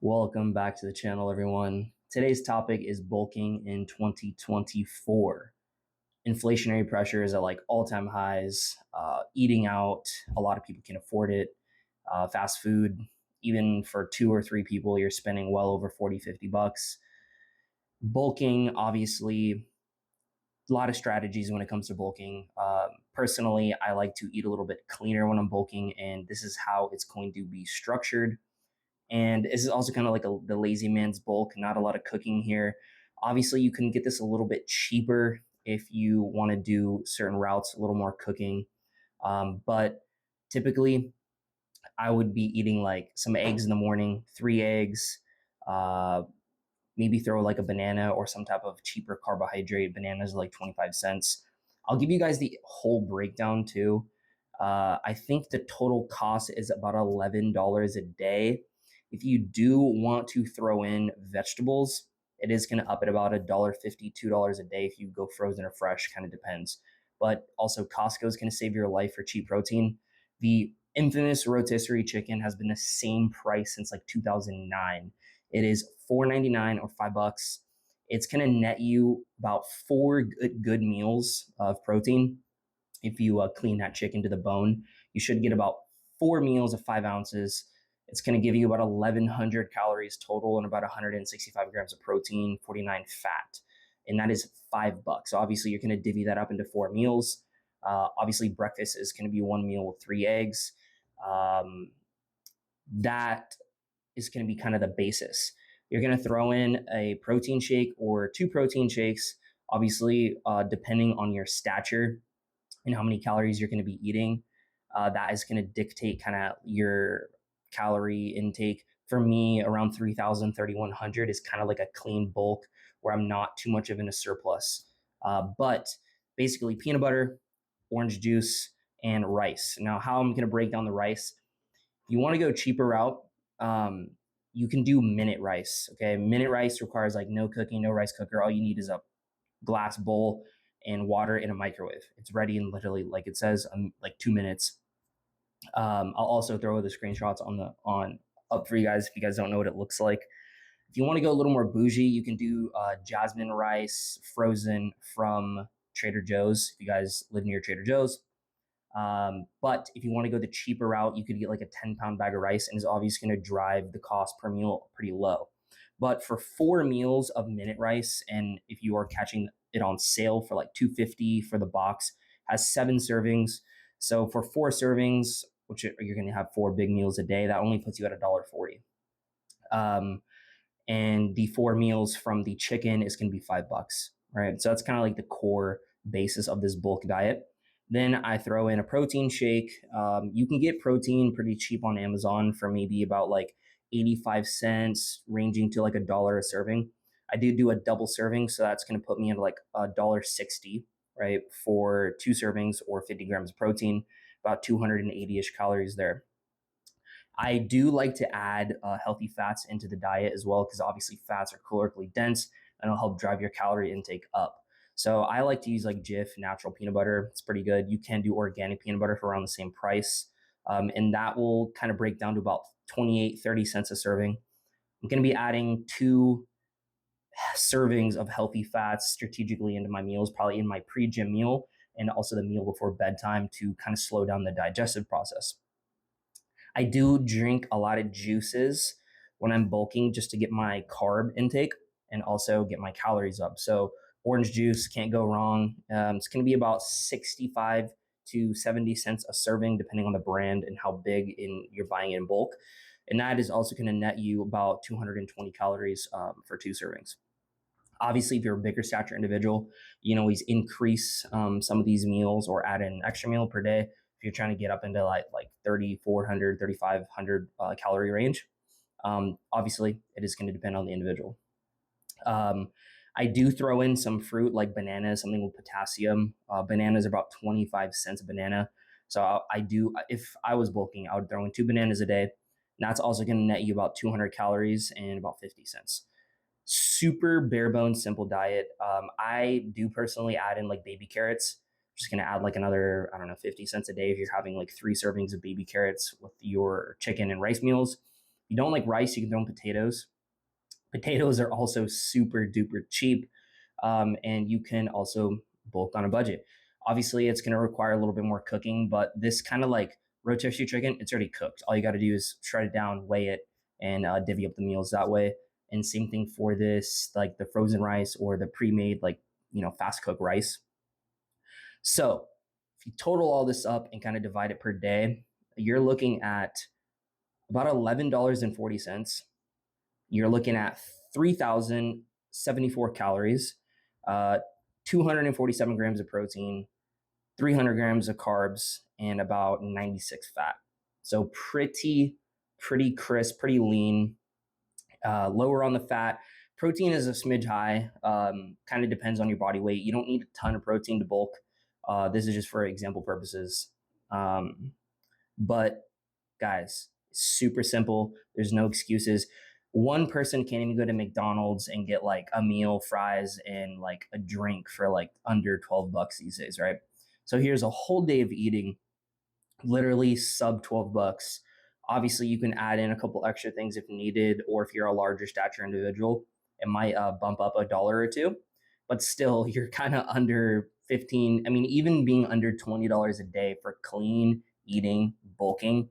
Welcome back to the channel, everyone. Today's topic is bulking in 2024. Inflationary pressures are like all-time highs. Eating out, a lot of people can afford it. Fast food, even for two or three people, you're spending well over 40, 50 bucks. Bulking, obviously, a lot of strategies when it comes to bulking. Personally, I like to eat a little bit cleaner when I'm bulking, and this is how it's going to be structured. And this is also kind of like the lazy man's bulk, not a lot of cooking here. Obviously, you can get this a little bit cheaper if you want to do certain routes, a little more cooking. But typically, I would be eating like some eggs in the morning, 3 eggs, uh, maybe throw like a banana or some type of cheaper carbohydrate. Bananas are like 25 cents. I'll give you guys the whole breakdown too. I think the total cost is about $11 a day. If you do want to throw in vegetables, it is going to up at about $1.50, $2 a day if you go frozen or fresh, kind of depends. But also, Costco is going to save your life for cheap protein. The infamous rotisserie chicken has been the same price since like 2009. It is $4.99 or $5. It's going to net you about four good meals of protein. If you clean that chicken to the bone, you should get about 4 meals of 5 ounces. It's going to give you about 1,100 calories total and about 165 grams of protein, 49 fat. And that is $5. So obviously, you're going to divvy that up into 4 meals. Obviously, breakfast is going to be one meal with 3 eggs. That is going to be kind of the basis. You're going to throw in a protein shake or two protein shakes, obviously, depending on your stature and how many calories you're going to be eating. That is going to dictate kind of your calorie intake. For me, around 3,000, 3,100 is kind of like a clean bulk where I'm not too much of in a surplus. But basically, peanut butter, orange juice, and rice. Now, how I'm going to break down the rice, if you want to go cheaper route, you can do minute rice. Okay, minute rice requires like no cooking, no rice cooker. All you need is a glass bowl and water in a microwave. It's ready in literally, like it says, like 2 minutes. I'll also throw the screenshots on up for you guys if you guys don't know what it looks like. If you want to go a little more bougie, you can do jasmine rice frozen from Trader Joe's. If you guys live near Trader Joe's, but if you want to go the cheaper route, you could get like a 10-pound bag of rice, and it's obviously going to drive the cost per meal pretty low. But for 4 meals of minute rice, and if you are catching it on sale for like $2.50 for the box, has 7 servings. So for 4 servings, which you're going to have 4 big meals a day, that only puts you at $1.40. And the 4 meals from the chicken is going to be $5, right? So that's kind of like the core basis of this bulk diet. Then I throw in a protein shake. You can get protein pretty cheap on Amazon for maybe about like 85 cents, ranging to like $1 a serving. I do a double serving, so that's going to put me at like $1.60, right, for 2 servings or 50 grams of protein, about 280-ish calories there. I do like to add healthy fats into the diet as well, because obviously fats are calorically dense and it'll help drive your calorie intake up. So I like to use like Jif natural peanut butter. It's pretty good. You can do organic peanut butter for around the same price. And that will kind of break down to about 28, 30 cents a serving. I'm going to be adding 2 servings of healthy fats strategically into my meals, probably in my pre-gym meal and also the meal before bedtime to kind of slow down the digestive process. I do drink a lot of juices when I'm bulking just to get my carb intake and also get my calories up. So orange juice, can't go wrong. It's going to be about 65 to 70 cents a serving, depending on the brand and how big you're buying in bulk. And that is also going to net you about 220 calories for 2 servings. Obviously, if you're a bigger stature individual, you can always increase some of these meals or add in an extra meal per day if you're trying to get up into like 3,400, 3,500 calorie range. Obviously, it is going to depend on the individual. I do throw in some fruit like bananas, something with potassium. Bananas are about 25 cents a banana. So I do, if I was bulking, I would throw in 2 bananas a day. And that's also going to net you about 200 calories and about 50 cents. Super bare bones, simple diet. I do personally add in like baby carrots. Just going to add like another, I don't know, 50 cents a day if you're having like 3 servings of baby carrots with your chicken and rice meals. you don't like rice, you can throw in potatoes. Potatoes are also super duper cheap, and you can also bulk on a budget. Obviously, it's going to require a little bit more cooking, but this kind of like rotisserie chicken, it's already cooked. All you got to do is shred it down, weigh it, and divvy up the meals that way. And same thing for this, like the frozen rice or the pre-made, like fast cook rice. So if you total all this up and kind of divide it per day, you're looking at about $11.40. You're looking at 3,074 calories, uh, 247 grams of protein, 300 grams of carbs, and about 96 fat. So pretty crisp, pretty lean. Lower on the fat. Protein is a smidge high. Kind of depends on your body weight. You don't need a ton of protein to bulk. This is just for example purposes. But guys, super simple. There's no excuses. One person can't even go to McDonald's and get like a meal, fries, and like a drink for like under $12 these days, right? So here's a whole day of eating, literally sub $12. Obviously, you can add in a couple extra things if needed, or if you're a larger stature individual, it might bump up $1 or $2. But still, you're kind of under 15. I mean, even being under $20 a day for clean eating, bulking,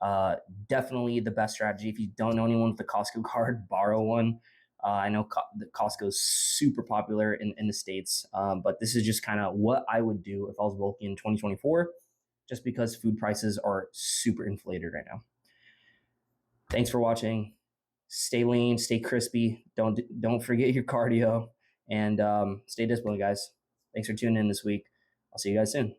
uh, definitely the best strategy. If you don't know anyone with a Costco card, borrow one. I know Costco is super popular in the States, but this is just kind of what I would do if I was bulking in 2024, just because food prices are super inflated right now. Thanks for watching. Stay lean, stay crispy. Don't forget your cardio, and stay disciplined, guys. Thanks for tuning in this week. I'll see you guys soon.